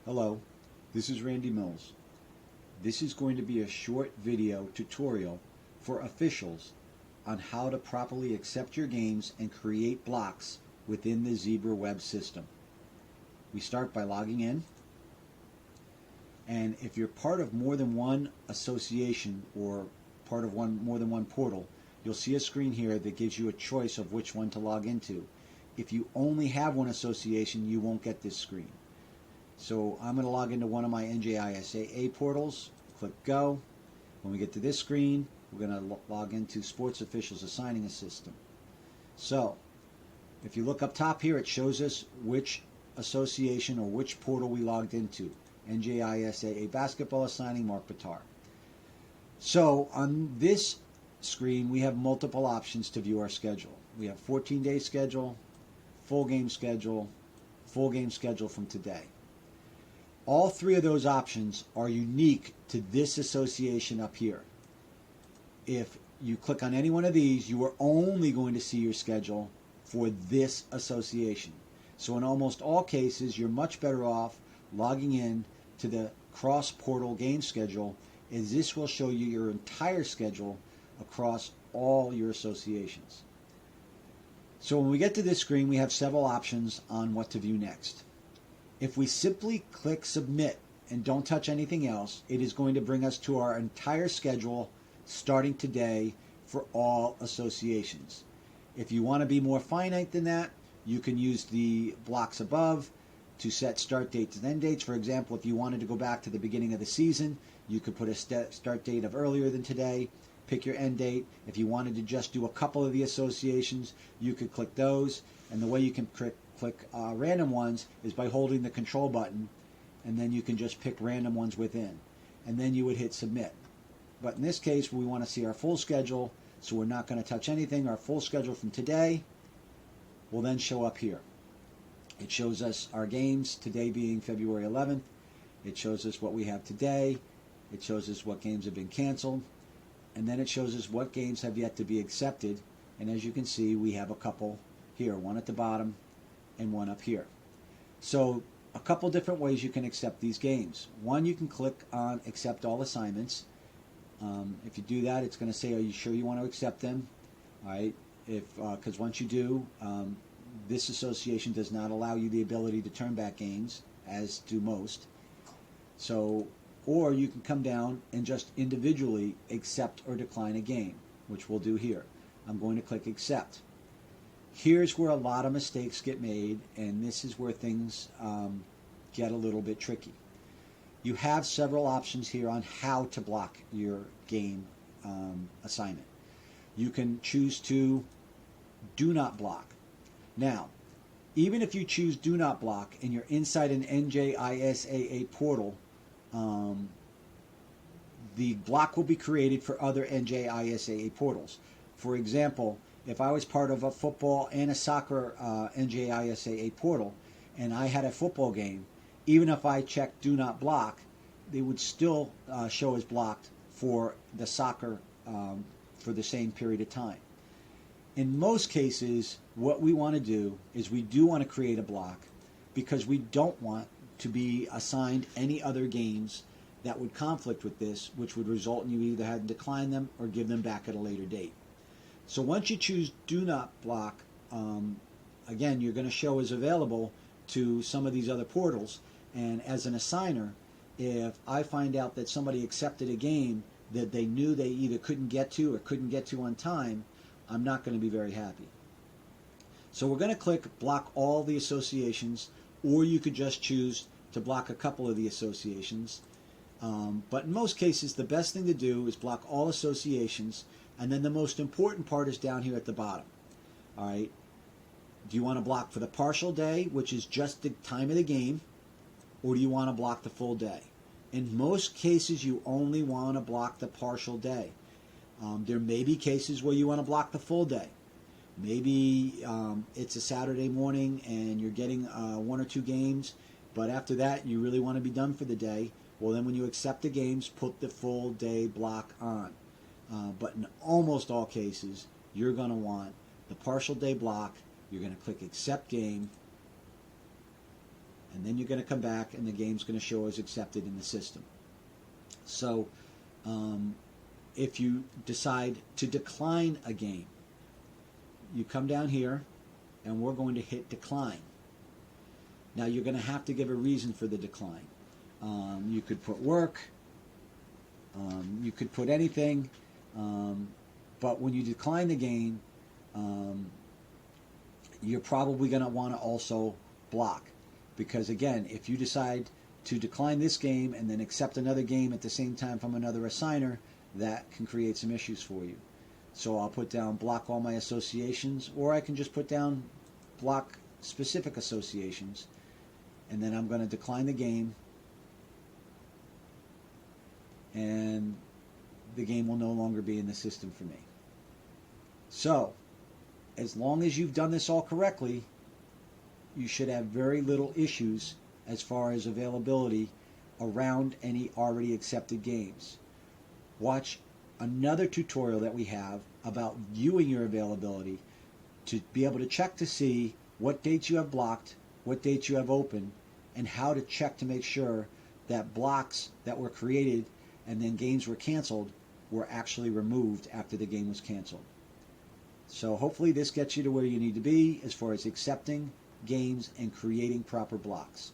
Hello, this is Randy Mills. This is going to be a short video tutorial for officials on how to properly accept your games and create blocks within the Zebra web system. We start by logging in, and if you're part of more than one association or part of more than one portal, you'll see a screen here that gives you a choice of which one to log into. If you only have one association, you won't get this screen. So I'm going to log into one of my NJISAA portals, click go. When we get to this screen, we're going to log into Sports Officials Assigning a System. So if you look up top here, it shows us which association or which portal we logged into. NJISAA Basketball Assigning Mark Batar. So on this screen, we have multiple options to view our schedule. We have 14-day schedule, full game schedule from today. All three of those options are unique to this association up here. If you click on any one of these, you are only going to see your schedule for this association. So in almost all cases, you're much better off logging in to the cross-portal game schedule, as this will show you your entire schedule across all your associations. So when we get to this screen, we have several options on what to view next. If we simply click submit and don't touch anything else, it is going to bring us to our entire schedule starting today for all associations. If you want to be more finite than that, you can use the blocks above to set start dates and end dates. For example, if you wanted to go back to the beginning of the season, you could put a start date of earlier than today, pick your end date. If you wanted to just do a couple of the associations, you could click those. And the way you can click random ones is by holding the control button, and then you can just pick random ones within. And then you would hit submit. But in this case, we want to see our full schedule, so we're not going to touch anything. Our full schedule from today will then show up here. It shows us our games, today being February 11th. It shows us what we have today. It shows us what games have been canceled. And then it shows us what games have yet to be accepted. And as you can see, we have a couple here, one at the bottom and one up here. So a couple different ways you can accept these games. One, you can click on accept all assignments. If you do that, it's going to say, are you sure you want to accept them? All right, because once you do, this association does not allow you the ability to turn back games, as do most. So, or you can come down and just individually accept or decline a game, which we'll do here. I'm going to click accept. Here's where a lot of mistakes get made, and this is where things get a little bit tricky. You have several options here on how to block your game assignment. You can choose to do not block. Now, even if you choose do not block and you're inside an NJISAA portal, the block will be created for other NJISAA portals. For example, if I was part of a football and a soccer NJISAA portal and I had a football game, even if I checked do not block, they would still show as blocked for the soccer for the same period of time. In most cases, what we want to do is we do want to create a block because we don't want to be assigned any other games that would conflict with this, which would result in you either having to decline them or give them back at a later date. So once you choose do not block, again, you're going to show as available to some of these other portals. And as an assigner, if I find out that somebody accepted a game that they knew they either couldn't get to or couldn't get to on time, I'm not going to be very happy. So we're going to click block all the associations, or you could just choose to block a couple of the associations. But in most cases, the best thing to do is block all associations, and then the most important part is down here at the bottom. All right. Do you want to block for the partial day, which is just the time of the game, or do you want to block the full day? In most cases, you only want to block the partial day. There may be cases where you want to block the full day. Maybe it's a Saturday morning and you're getting one or two games, but after that you really want to be done for the day. Well, then when you accept the games, put the full day block on. But in almost all cases, you're going to want the partial day block. You're going to click accept game, And then you're going to come back and the game's going to show as accepted in the system. So if you decide to decline a game, you come down here and we're going to hit decline. Now you're going to have to give a reason for the decline. You could put work, you could put anything, but when you decline the game, you're probably going to want to also block. Because again, if you decide to decline this game and then accept another game at the same time from another assigner, that can create some issues for you. So I'll put down block all my associations, or I can just put down block specific associations, and then I'm going to decline the game, and the game will no longer be in the system for me. So, as long as you've done this all correctly, you should have very little issues as far as availability around any already accepted games. Watch another tutorial that we have about viewing your availability to be able to check to see what dates you have blocked, what dates you have open, and how to check to make sure that blocks that were created and then games were canceled were actually removed after the game was canceled. So hopefully this gets you to where you need to be as far as accepting games and creating proper blocks.